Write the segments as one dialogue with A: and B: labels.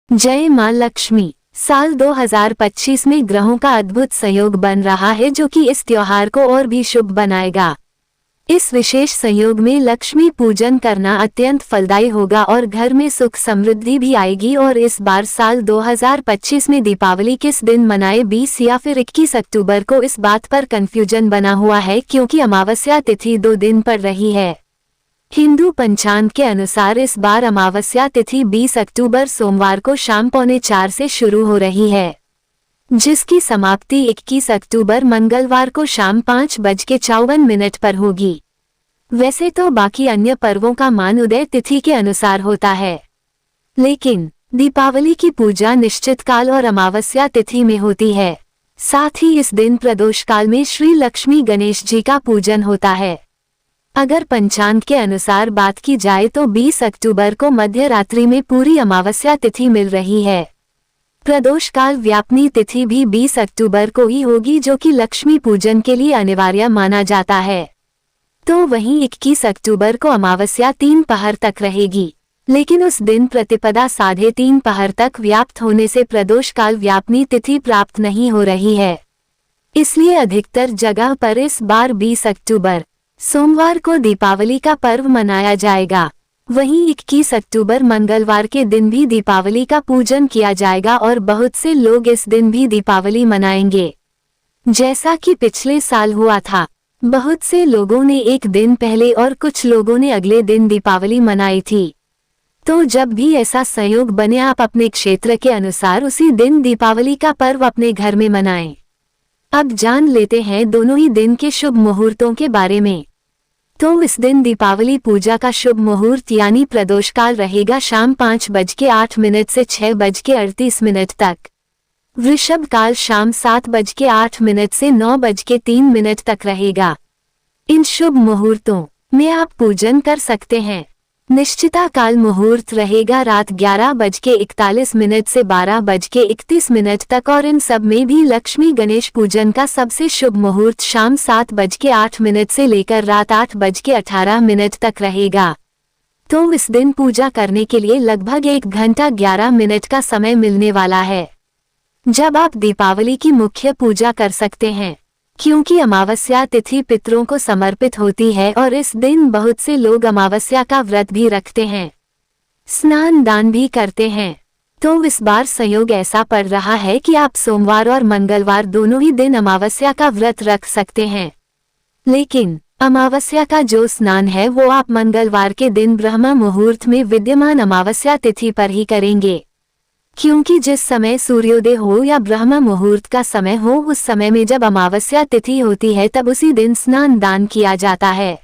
A: जय मां लक्ष्मी। साल 2025 में ग्रहों का अद्भुत संयोग बन रहा है जो कि इस त्योहार को और भी शुभ बनाएगा। इस विशेष संयोग में लक्ष्मी पूजन करना अत्यंत फलदायी होगा और घर में सुख समृद्धि भी आएगी। और इस बार साल 2025 में दीपावली किस दिन मनाए, 20 या फिर 21 अक्टूबर को, इस बात पर कंफ्यूजन बना हुआ है क्योंकि अमावस्या तिथि 2 दिन पड़ रही है। हिंदू पंचांग के अनुसार इस बार अमावस्या तिथि 20 अक्टूबर सोमवार को शाम 3:45 से शुरू हो रही है, जिसकी समाप्ति 21 अक्टूबर मंगलवार को शाम 5:54 पर होगी। वैसे तो बाकी अन्य पर्वों का मान उदय तिथि के अनुसार होता है, लेकिन दीपावली की पूजा निश्चित काल और अमावस्या तिथि में होती है। साथ ही इस दिन प्रदोष काल में श्री लक्ष्मी गणेश जी का पूजन होता है। अगर पंचांग के अनुसार बात की जाए तो 20 अक्टूबर को मध्य रात्रि में पूरी अमावस्या तिथि मिल रही है। प्रदोष काल व्यापनी तिथि भी 20 अक्टूबर को ही होगी जो कि लक्ष्मी पूजन के लिए अनिवार्य माना जाता है। तो वहीं 21 अक्टूबर को अमावस्या 3 पहर तक रहेगी, लेकिन उस दिन प्रतिपदा 3:30 पहर तक व्याप्त होने से प्रदोष काल व्यापनी तिथि प्राप्त नहीं हो रही है। इसलिए अधिकतर जगह पर इस बार 20 अक्टूबर सोमवार को दीपावली का पर्व मनाया जाएगा। वहीं 21 अक्टूबर मंगलवार के दिन भी दीपावली का पूजन किया जाएगा और बहुत से लोग इस दिन भी दीपावली मनाएंगे। जैसा कि पिछले साल हुआ था, बहुत से लोगों ने एक दिन पहले और कुछ लोगों ने अगले दिन दीपावली मनाई थी। तो जब भी ऐसा संयोग बने, आप अपने क्षेत्र के अनुसार उसी दिन दीपावली का पर्व अपने घर में मनाएं। अब जान लेते हैं दोनों ही दिन के शुभ मुहूर्तों के बारे में। तो इस दिन दीपावली पूजा का शुभ मुहूर्त यानी प्रदोष काल रहेगा शाम 5:08 से 6:38 तक। वृषभ काल शाम 7:08 से 9:03 तक रहेगा। इन शुभ मुहूर्तों में आप पूजन कर सकते हैं। निश्चिता काल मुहूर्त रहेगा रात 11:41 से 12:31 तक और इन सब में भी लक्ष्मी गणेश पूजन का सबसे शुभ मुहूर्त शाम 7:08 से लेकर रात 8:18 तक रहेगा। तो इस दिन पूजा करने के लिए लगभग 1 घंटा 11 मिनट का समय मिलने वाला है, जब आप दीपावली की मुख्य पूजा कर सकते हैं। क्योंकि अमावस्या तिथि पितरों को समर्पित होती है और इस दिन बहुत से लोग अमावस्या का व्रत भी रखते हैं, स्नान दान भी करते हैं। तो इस बार संयोग ऐसा पड़ रहा है कि आप सोमवार और मंगलवार दोनों ही दिन अमावस्या का व्रत रख सकते हैं, लेकिन अमावस्या का जो स्नान है वो आप मंगलवार के दिन ब्रह्म मुहूर्त में विद्यमान अमावस्या तिथि पर ही करेंगे। क्योंकि जिस समय सूर्योदय हो या ब्रह्म मुहूर्त का समय हो, उस समय में जब अमावस्या तिथि होती है तब उसी दिन स्नान दान किया जाता है।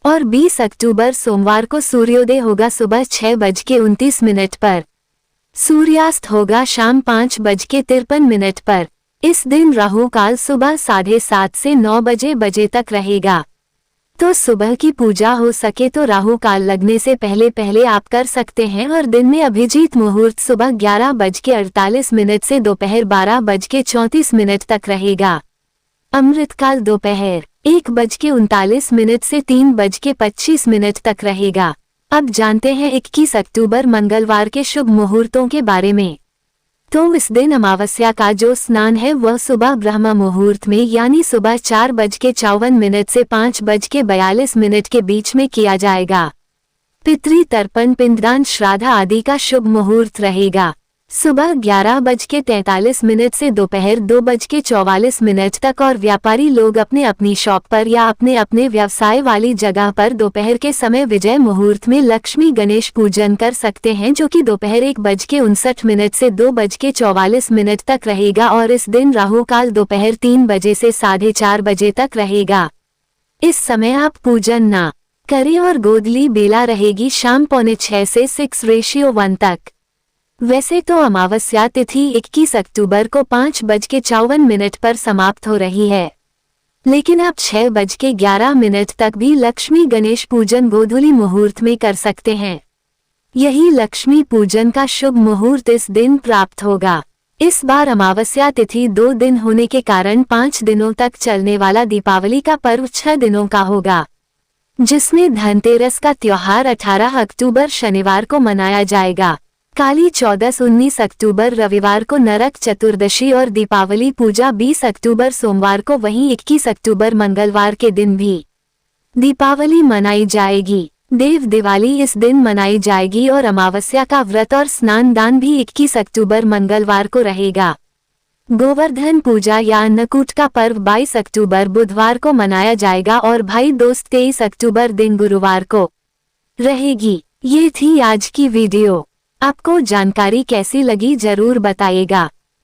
A: और 20 अक्टूबर सोमवार को सूर्योदय होगा सुबह 6:29 पर, सूर्यास्त होगा शाम 5:53 पर। इस दिन राहु काल सुबह 7:30 से 9 बजे तक रहेगा। तो सुबह की पूजा हो सके तो राहु काल लगने से पहले पहले आप कर सकते हैं। और दिन में अभिजीत मुहूर्त सुबह 11:48 से दोपहर 12:34 तक रहेगा। अमृत काल दोपहर 1:39 से 3:25 तक रहेगा। अब जानते हैं 21 अक्टूबर मंगलवार के शुभ मुहूर्तों के बारे में। तो इस दिन अमावस्या का जो स्नान है वह सुबह ब्रह्म मुहूर्त में यानी सुबह 4:54 से 5:42 के बीच में किया जाएगा। पितृ तर्पण, पिंडदान, श्राद्ध आदि का शुभ मुहूर्त रहेगा सुबह 11:43 से दोपहर 2:44 तक। और व्यापारी लोग अपने अपनी शॉप पर या अपने अपने व्यवसाय वाली जगह पर दोपहर के समय विजय मुहूर्त में लक्ष्मी गणेश पूजन कर सकते हैं, जो कि दोपहर 1:59 से 2:44 तक रहेगा। और इस दिन राहु काल दोपहर 3 बजे से 4:30 बजे तक रहेगा। इस समय आप पूजन ना करें और गोदली बेला रहेगी शाम 5:45 से 6:1 तक। वैसे तो अमावस्या तिथि 21 अक्टूबर को 5:54 पर समाप्त हो रही है, लेकिन आप 6:11 तक भी लक्ष्मी गणेश पूजन गोधूली मुहूर्त में कर सकते हैं। यही लक्ष्मी पूजन का शुभ मुहूर्त इस दिन प्राप्त होगा। इस बार अमावस्या तिथि 2 दिन होने के कारण 5 दिनों तक चलने वाला दीपावली का पर्व 6 दिनों का होगा, जिसमें धनतेरस का त्योहार 18 अक्टूबर शनिवार को मनाया जाएगा। काली चौदस 19 अक्टूबर रविवार को नरक चतुर्दशी और दीपावली पूजा 20 अक्टूबर सोमवार को, वहीं 21 अक्टूबर मंगलवार के दिन भी दीपावली मनाई जाएगी। देव दिवाली इस दिन मनाई जाएगी और अमावस्या का व्रत और स्नान दान भी 21 अक्टूबर मंगलवार को रहेगा। गोवर्धन पूजा या अन्नकूट का पर्व 22 अक्टूबर बुधवार को मनाया जाएगा और भाई दूज 23 अक्टूबर दिन गुरुवार को रहेगी। ये थी आज की वीडियो। आपको जानकारी कैसी लगी जरूर बताइएगा।